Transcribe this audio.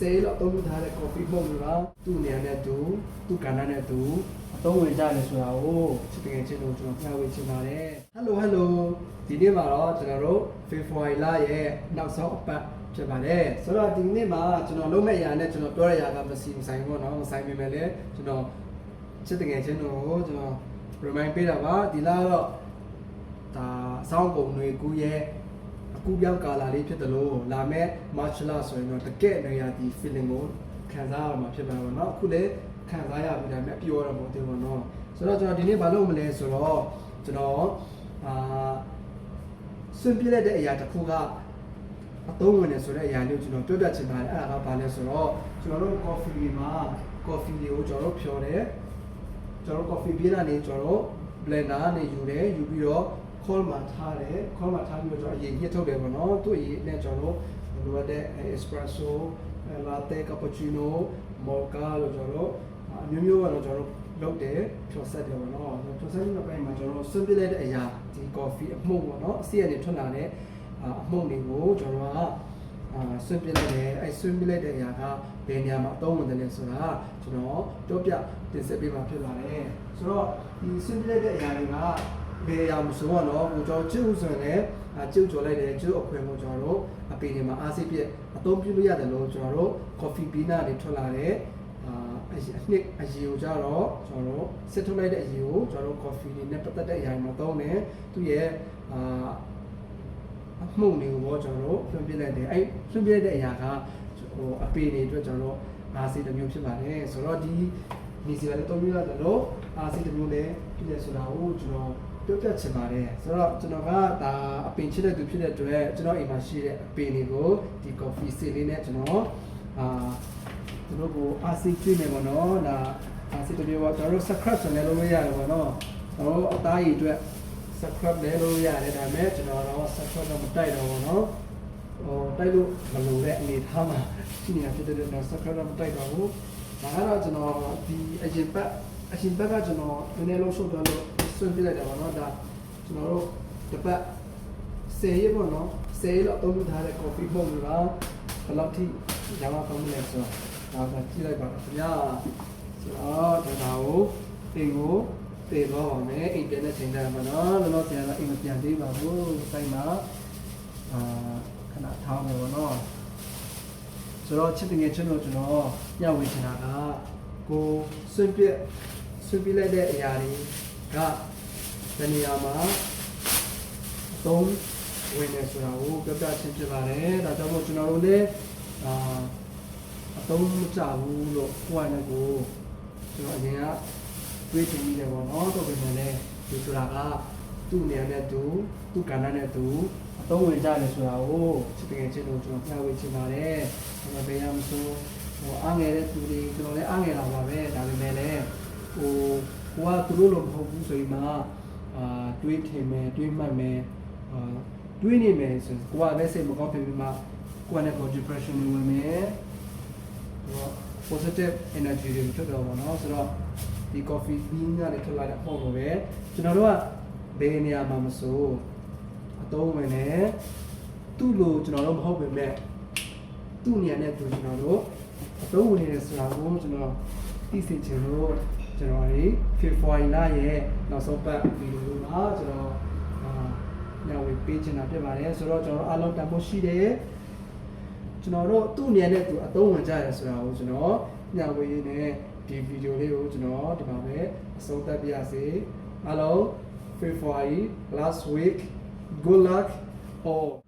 10လောက်သုံးထားတဲ့ coffee မုန့်ကသူ့နေရာနဲ့သူ့ကဏ္ဍနဲ့သူအသုံးဝင်ကြတယ်ဆိုတာကိုချစ်တကယ်ချင်းတို့ကျွန်တော်မျှဝေချင်ပါတယ် Hello ဒီနေ့မှာတော့ကျွန်တော်တို့ February လရဲ့နောက်ဆုံးအပတ်ဖြစ်ပါတယ်ဆိုတော့ဒီနေ့မှာကျွန်တော်လုပ်မဲ့အရာနဲ့ကျွန်တော်ပြောရတာကမဆိုင်ဘူးเนาะမဆိုင်ပေမဲ့လည်းကျွန်တော်ချစ်တကယ်ချင်းတို့ကိုကျွန်တော် remind ပေးတာပါဒီလတော့ဒါစောင်းပုံတွေကူရဲ့အခုပြောင်းကာလာလေးဖြစ်တယ်လို့လာမဲ့ March လဆိုရင်တော့တကယ်နေရာဒီ feeling ကိုခံစားရမှာဖြစ်ပါတော့เนาะအခုလည်းခံစားရပြီဒါပေမဲ့ပြောရမှာမဟုတ်ဘူးเนาะဆိုတော့ကျွန်တော်ဒီနေ့ဘာလုပ်မလဲဆိုတော့ကျွန်တော်ဆွန့်ပြလိုက်တဲ့အရာတစ်ခုကအသုံးဝင်နေဆိုတဲ့အရာလေးကိုကျွန်တော်ပြောပြချင်ပါတယ်အဲ့ဒါကဘာလဲဆိုတော့ကျွန်တော်တို့ coffee တွေမှာ coffee တွေကိုကျွန်တော်တို့ဖြော်တယ်ကျွန်တော်တို့ coffee ပြင်းတာနေကျွန်တော်တို့ blender နဲ့ယူတယ်ယူပြီးတော့ call မှာထားတယ် call မှာထားပြီးတော့ကျွန်တော်အရင်ညှစ်ထုတ်တယ်ပေါ့နော်သူ့အရင်နဲ့ကျွန်တော်တို့လိုအပ်တဲ့ espresso latte cappuccino mocha လို့ကျွန်တော်တို့အမျိုးမျိုးကတော့ကျွန်တော်တို့လုပ်တယ်ဖြော်ဆက်တယ်ပေါ့နော်ဖြော်ဆက်တဲ့ပိုင်းမှာကျွန်တော်တို့ဆွန့်ပစ်လိုက်တဲ့အရာဒီ coffee အမှုန့်ပေါ့နော်အစီအနေထွက်လာတဲ့အမှုန့်တွေကိုကျွန်တော်ကဆွန့်ပစ်လိုက်တယ်အဲဆွန့်ပစ်လိုက်တဲ့အရာကဘယ်နေရာမှာအသုံးဝင်တယ်လဲဆိုတာကျွန်တော်ပြောပြတင်ဆက်ပေးမှာဖြစ်ပါတယ်ဆိုတော့ဒီဆွန့်ပစ်လိုက်တဲ့အရာတွေကဘယ်အရာမဆိုတော့ကျွန်တော်ကျုပ်ဆိုရင်လည်းကျုပ်ကြော်လိုက်တယ်ကျုပ်အခွင့်ကိုကျွန်တော်တို့အပင်တွေမှာအားစိတ်ပြည့်အသုံးပြုလို့ရတယ်လို့ကျွန်တော်တို့ coffee bean တွေထွက်လာတဲ့အနှစ်အရေကိုကြတော့ကျွန်တော်တို့စစ်ထုတ်လိုက်တဲ့အရေကိုကျွန်တော်တို့ coffee တွေနဲ့ပတ်သက်တဲ့အရာတွေမှာသုံးတယ်သူရဲ့အမှုန့်တွေကိုတော့ကျွန်တော်တို့ဆွန့်ပစ်လိုက်တယ်အဲဆွန့်ပစ်လိုက်တဲ့အရာကအပင်တွေအတွက်ကျွန်တော်တို့အားစိတ်တစ်မျိုးဖြစ်ပါတယ်ဆိုတော့ဒီနေစီကလည်းသုံးပြရတယ်လို့အားစိတ်တစ်မျိုးလည်းဖြစ်တယ်ဆိုတာကိုကျွန်တော်ပြောပြချင်ပါတယ်ဆိုတော့ကျွန်တော်ကဒါအပင်ချစ်တဲ့သူဖြစ်တဲ့အတွက်ကျွန်တော်အိမ်မှာရှိတဲ့အပင်တွေကိုဒီ coffee ဆေးလေးနဲ့ကျွန်တော်ကျွန်တော်ကိုအားစိတ်ကျွေးနေပါတော့ဒါအားစိတ်တစ်မျိုးတော့ကျွန်တော် scrub ဆိုလည်းလုပ်လို့ရတယ်ပေါ့နော်ကျွန်တော်အသားရည်အတွက် scrub လည်းလုပ်ရတယ်ဒါပေမဲ့ကျွန်တော်တော့ scrub တော့မတိုက်တော့ဘူးเนาะတိုက်လို့မလိုတဲ့အနေထားမှာရှိနေတာဖြစ်တဲ့အတွက် scrub တော့မတိုက်တော့ဘူးဒါကတော့ကျွန်တော်ဒီအရင်ဘက်ကကျွန်တော်နည်းနည်းလုံးရှုပ်သွားလို့ဆွန့်ပြလိုက်တယ်ပေါ့နော်ဒါကျွန်တော်တို့တစ်ပတ်10ရက်ပေါ့နော်10လောက်သုံးထားတဲ့ coffee မုန့်ကဘယ်လောက်ထိရမှာကောင်းမလဲဆိုတော့ဒါကြည့်လိုက်ပါတော့ခင်ဗျာဆိုတော့ဒါကိုအိမ်ကိုတည်တော့ပါမယ်အိမ်ပြန်တဲ့ချိန်တိုင်းမှာနော်လောလောဆယ်ကတော့အိမ်မပြန်သေးပါဘူးစိုက်မှာခဏထားမယ်ပေါ့နော်ဆိုတော့ချစ်တငယ်ချင်းတို့ကျွန်တော်ညဝေချင်တာကကိုဆွန့်ပြလိုက်တဲ့အရာတွေကဒီနေရာမှာအသုံးဝင်နေဆိုတာကိုပြောပြချင်းဖြစ်ပါတယ်ဒါကြောင့်မို့ကျွန်တော်တို့လည်းအသုံးမကျဘူးလို့ဟိုကနေကိုကျွန်တော်အရင်ကတွေးချင်နေတယ်ပေါ့နော်တော့ပြန်လည်းဒီဆိုတာကသူ့နေရာနဲ့သူ့ကဏ္ဍနဲ့သူအသုံးဝင်ကြတယ်ဆိုတာကိုချစ်တကယ်ချင်းတို့ကျွန်တော်မျှဝေချင်ပါတယ်ဘယ်ရမဆိုအားငယ်တဲ့သူတွေကျွန်တော်လည်းအားငယ်လာပါပဲဒါပေမဲ့လည်းကိုကသူတို့လိုမဟုတ်ဘူးဆိုရင်မှတွေးထင်မယ်တွေးမှတ်မယ်တွေးနေမယ်ဆိုကိုကလည်းစိတ်မကောင်းဖြစ်ပြီးမှကိုကလည်း depression ဝင်မယ်positive energy တွေထွက်တော့ပါတော့ဆိုတော့ဒီ coffee bean ကလည်းထွက်လာတဲ့ပုံလိုပဲကျွန်တော်တို့ကဘယ်နေရာမှာမဆိုအသုံးဝင်တယ်သူ့လိုကျွန်တော်တို့မဟုတ်ပေမဲ့သူ့နေရာနဲ့သူကျွန်တော်တို့အသုံးဝင်နေတယ်ဆိုတာကိုကျွန်တော်သိစေချင်လို့ကျွန်တော်ဒီ February လရဲ့နောက်ဆုံးပတ်ဗီဒီယိုမှာကျွန်တော်ညဝေပေးချင်တာဖြစ်ပါတယ်ဆိုတော့ကျွန်တော်အားလုံးတန်ဖိုးရှိတယ်ကျွန်တော်တို့သူ့နေရာနဲ့သူအသုံးဝင်ကြရတယ်ဆိုတာကိုကျွန်တော်ညဝေနဲ့ဒီဗီဒီယိုလေးကိုကျွန်တော်ဒီမှာပဲအဆုံးသတ်ပြရစေအားလုံး February last week good luck all